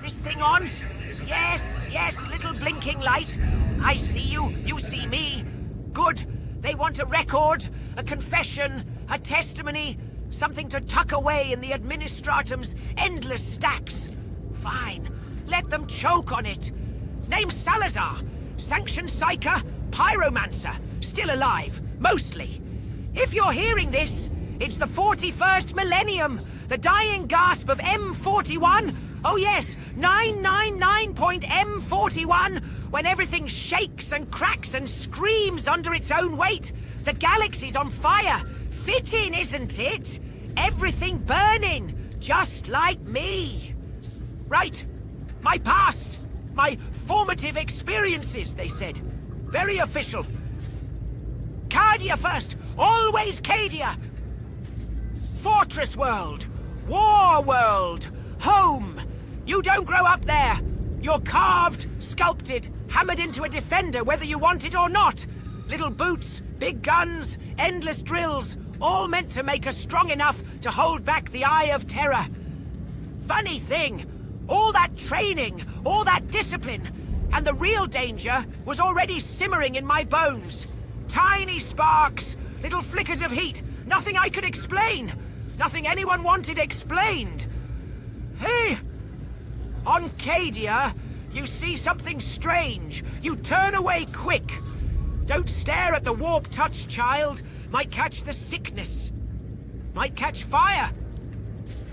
this thing on? Yes, yes, little blinking light. I see you, you see me. Good. They want a record, a confession, a testimony, something to tuck away in the administratum's endless stacks. Fine. Let them choke on it. Name Salazar. Sanctioned Psyker, pyromancer. Still alive. Mostly. If you're hearing this, it's the 41st millennium. The dying gasp of M41. Oh yes, 999.M41. When everything shakes and cracks and screams under its own weight. The galaxy's on fire. Fitting, isn't it? Everything burning. Just like me. Right. My past. My formative experiences, they said. Very official. Cardia first. Always Cadia. Fortress world. War world. Home. You don't grow up there. You're carved, sculpted, hammered into a defender whether you want it or not. Little boots, big guns, endless drills, all meant to make us strong enough to hold back the eye of terror. Funny thing, all that training, all that discipline, and the real danger was already simmering in my bones. Tiny sparks, little flickers of heat, nothing I could explain, nothing anyone wanted explained. Hey! On Cadia, you see something strange. You turn away quick. Don't stare at the warp touch, child. Might catch the sickness. Might catch fire.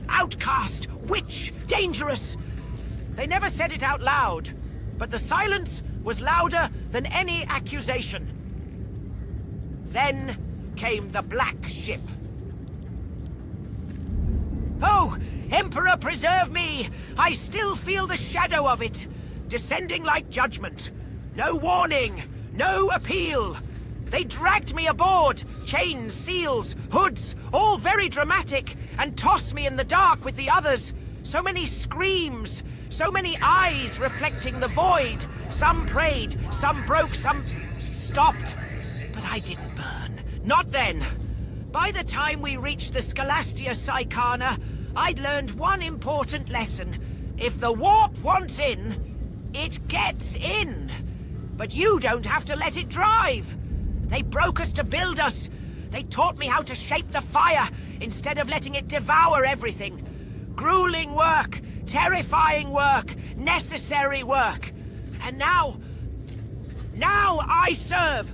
Outcast, witch, dangerous. They never said it out loud, but the silence was louder than any accusation. Then came the black ship. Oh, Emperor preserve me! I still feel the shadow of it, descending like judgment. No warning, no appeal. They dragged me aboard, chains, seals, hoods, all very dramatic, and tossed me in the dark with the others. So many screams, so many eyes reflecting the void. Some prayed, some broke, some stopped. But I didn't burn. Not then. By the time we reached the Scholastia Psycana, I'd learned one important lesson. If the warp wants in, it gets in. But you don't have to let it drive. They broke us to build us. They taught me how to shape the fire instead of letting it devour everything. Grueling work, terrifying work, necessary work. And now I serve.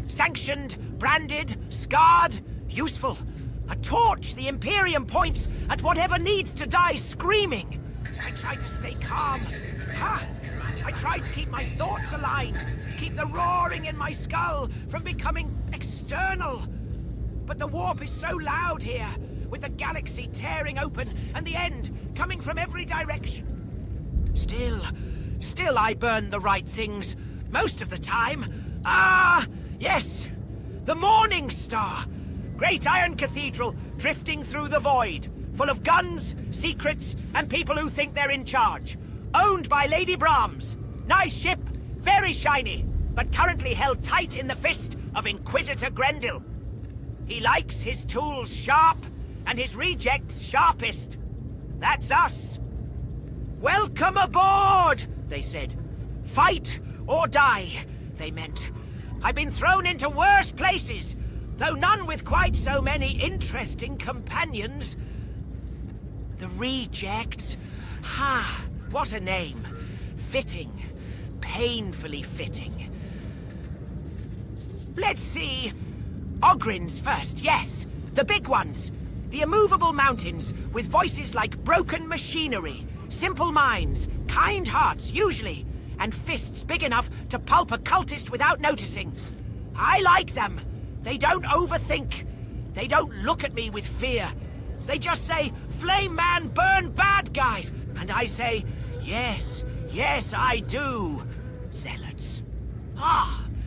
Sanctioned, branded, scarred, useful. A torch the Imperium points at whatever needs to die screaming. I tried to stay calm. I tried to keep my thoughts aligned, keep the roaring in my skull from becoming external. But the warp is so loud here, with the galaxy tearing open and the end coming from every direction. Still I burn the right things, most of the time. Yes, the Morning Star. Great iron cathedral drifting through the void, full of guns, secrets, and people who think they're in charge. Owned by Lady Brahms. Nice ship, very shiny, but currently held tight in the fist of Inquisitor Grendel. He likes his tools sharp, and his rejects sharpest. That's us. Welcome aboard, they said. Fight or die, they meant. I've been thrown into worse places, though none with quite so many interesting companions. The Rejects. Ha! What a name. Fitting. Painfully fitting. Let's see. Ogrins first, yes. The big ones. The immovable mountains, with voices like broken machinery. Simple minds, kind hearts, usually. And fists big enough to pulp a cultist without noticing. I like them. They don't overthink. They don't look at me with fear. They just say, "Flame man, burn bad guys." And I say, "Yes, yes, I do." Zealots.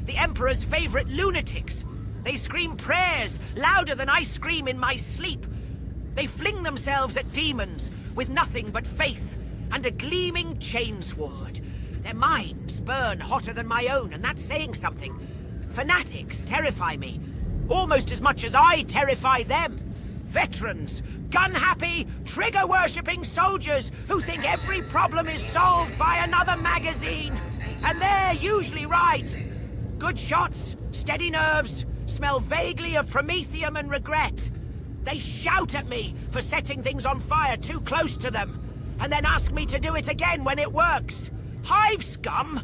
The Emperor's favorite lunatics. They scream prayers louder than I scream in my sleep. They fling themselves at demons with nothing but faith and a gleaming chainsword. Their minds burn hotter than my own, and that's saying something. Fanatics terrify me, almost as much as I terrify them. Veterans, gun-happy, trigger-worshipping soldiers who think every problem is solved by another magazine. And they're usually right. Good shots, steady nerves, smell vaguely of promethium and regret. They shout at me for setting things on fire too close to them, and then ask me to do it again when it works. Hive scum?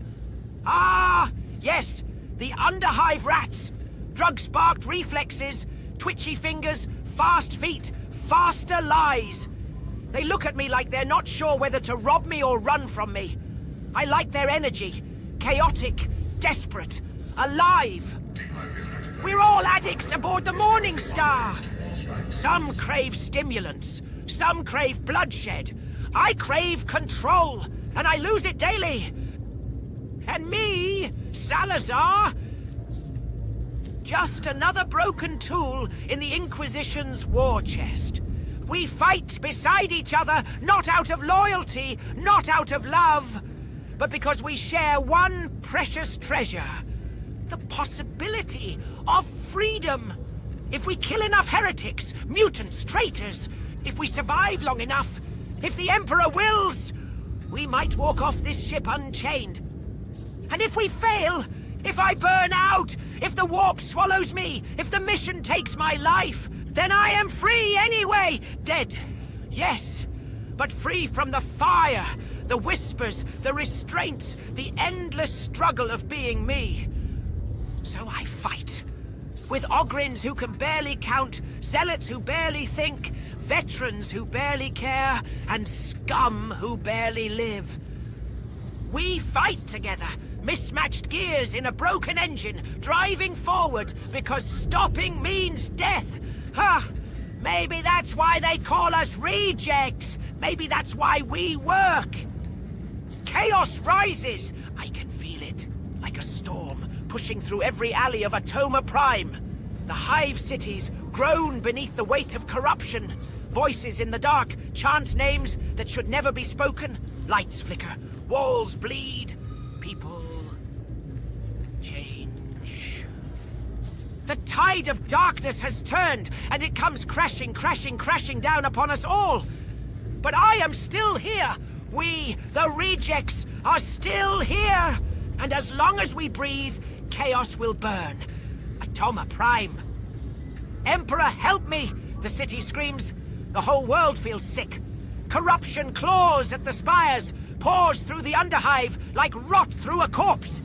Ah, yes, the underhive rats. Drug-sparked reflexes, twitchy fingers, fast feet, faster lies. They look at me like they're not sure whether to rob me or run from me. I like their energy. Chaotic, desperate, alive. We're all addicts aboard the Morning Star. Some crave stimulants, some crave bloodshed. I crave control, and I lose it daily. And me, Salazar, just another broken tool in the Inquisition's war chest. We fight beside each other, not out of loyalty, not out of love, but because we share one precious treasure. The possibility of freedom. If we kill enough heretics, mutants, traitors, if we survive long enough, if the Emperor wills, we might walk off this ship unchained. And if we fail, if I burn out, if the warp swallows me, if the mission takes my life, then I am free anyway. Dead, yes, but free from the fire, the whispers, the restraints, the endless struggle of being me. So I fight. With Ogryns who can barely count, zealots who barely think, veterans who barely care, and scum who barely live. We fight together, mismatched gears in a broken engine, driving forward because stopping means death. Huh, maybe that's why they call us rejects. Maybe that's why we work. Chaos rises. I can feel it, like a storm, pushing through every alley of Atoma Prime. The hive cities groan beneath the weight of corruption. Voices in the dark chant names that should never be spoken. Lights flicker, walls bleed, people change. The tide of darkness has turned, and it comes crashing, crashing, crashing down upon us all. But I am still here. We, the rejects, are still here. And as long as we breathe, chaos will burn. Atoma Prime. Emperor, help me! The city screams. The whole world feels sick. Corruption claws at the spires, pours through the underhive like rot through a corpse.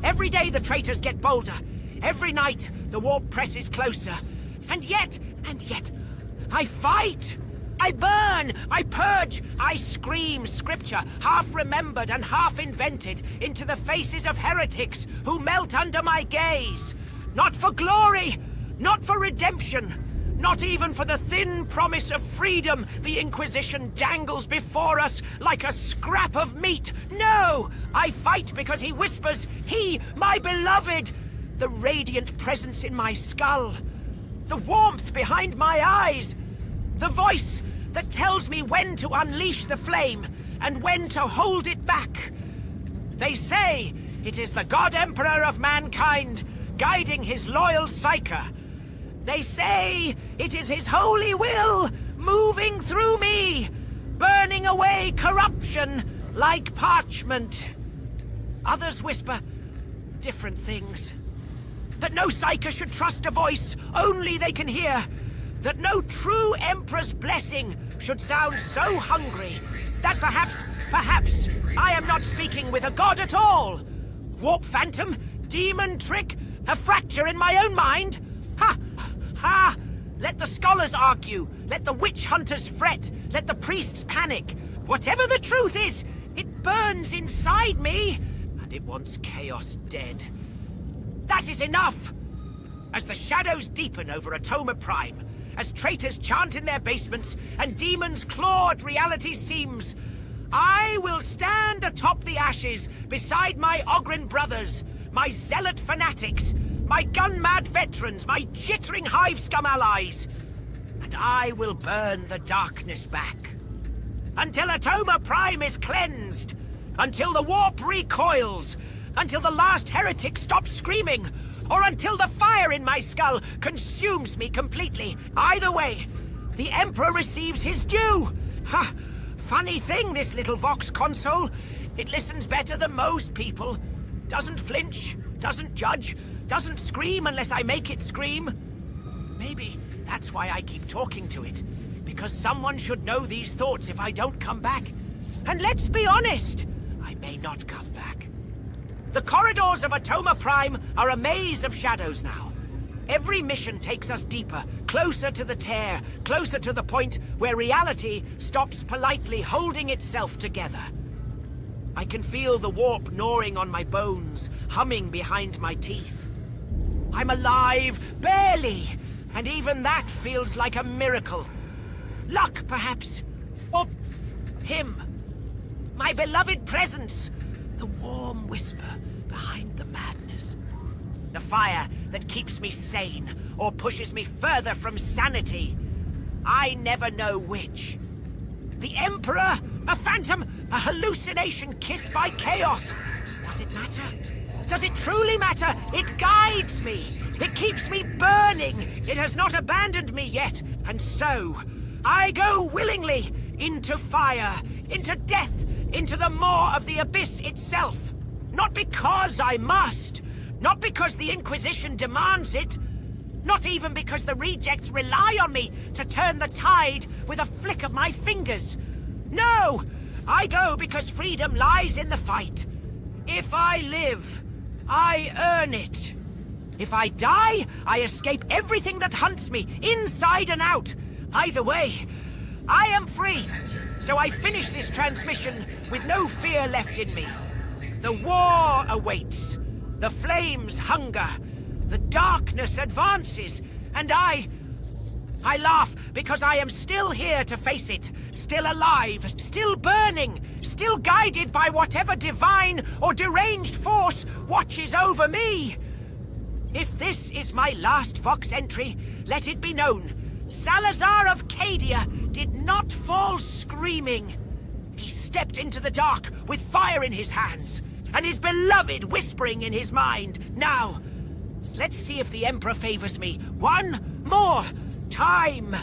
Every day the traitors get bolder. Every night the warp presses closer. And yet, I fight! I burn! I purge! I scream scripture, half remembered and half invented, into the faces of heretics who melt under my gaze. Not for glory, not for redemption, not even for the thin promise of freedom the Inquisition dangles before us like a scrap of meat. No! I fight because he whispers, he, my beloved, the radiant presence in my skull, the warmth behind my eyes, the voice that tells me when to unleash the flame and when to hold it back. They say it is the God Emperor of mankind guiding his loyal Psyker. They say it is his holy will moving through me, burning away corruption like parchment. Others whisper different things. That no Psyker should trust a voice only they can hear. That no true Emperor's blessing should sound so hungry that perhaps I am not speaking with a god at all. Warp phantom, demon trick, a fracture in my own mind? Ha! Ha! Let the scholars argue, let the witch hunters fret, let the priests panic. Whatever the truth is, it burns inside me, and it wants chaos dead. That is enough! As the shadows deepen over Atoma Prime, as traitors chant in their basements and demons claw at reality's seams, I will stand atop the ashes beside my Ogryn brothers, my zealot fanatics, my gun-mad veterans, my jittering hive scum allies, and I will burn the darkness back. Until Atoma Prime is cleansed, until the warp recoils, until the last heretic stops screaming, or until the fire in my skull consumes me completely. Either way, The Emperor receives his due. Ha! Funny thing, this little Vox console. It listens better than most people. Doesn't flinch, doesn't judge, doesn't scream unless I make it scream. Maybe that's why I keep talking to it. Because someone should know these thoughts if I don't come back. And let's be honest, I may not come back. The corridors of Atoma Prime are a maze of shadows now. Every mission takes us deeper, closer to the tear, closer to the point where reality stops politely holding itself together. I can feel the warp gnawing on my bones, humming behind my teeth. I'm alive, barely, and even that feels like a miracle. Luck, perhaps, or him. My beloved presence, the warm whisper behind the madness. The fire that keeps me sane, or pushes me further from sanity. I never know which. The Emperor? A phantom? A hallucination kissed by chaos? Does it matter? Does it truly matter? It guides me. It keeps me burning. It has not abandoned me yet. And so, I go willingly into fire, into death, into the maw of the abyss itself. Not because I must. Not because the Inquisition demands it. Not even because the rejects rely on me to turn the tide with a flick of my fingers. No! I go because freedom lies in the fight. If I live, I earn it. If I die, I escape everything that hunts me, inside and out. Either way, I am free. So I finish this transmission with no fear left in me. The war awaits. The flames hunger. The darkness advances. And I laugh because I am still here to face it. Still alive, still burning, still guided by whatever divine or deranged force watches over me. If this is my last Vox entry, let it be known. Salazar of Cadia did not fall screaming. He stepped into the dark with fire in his hands, and his beloved whispering in his mind. Now, let's see if the Emperor favors me one more time.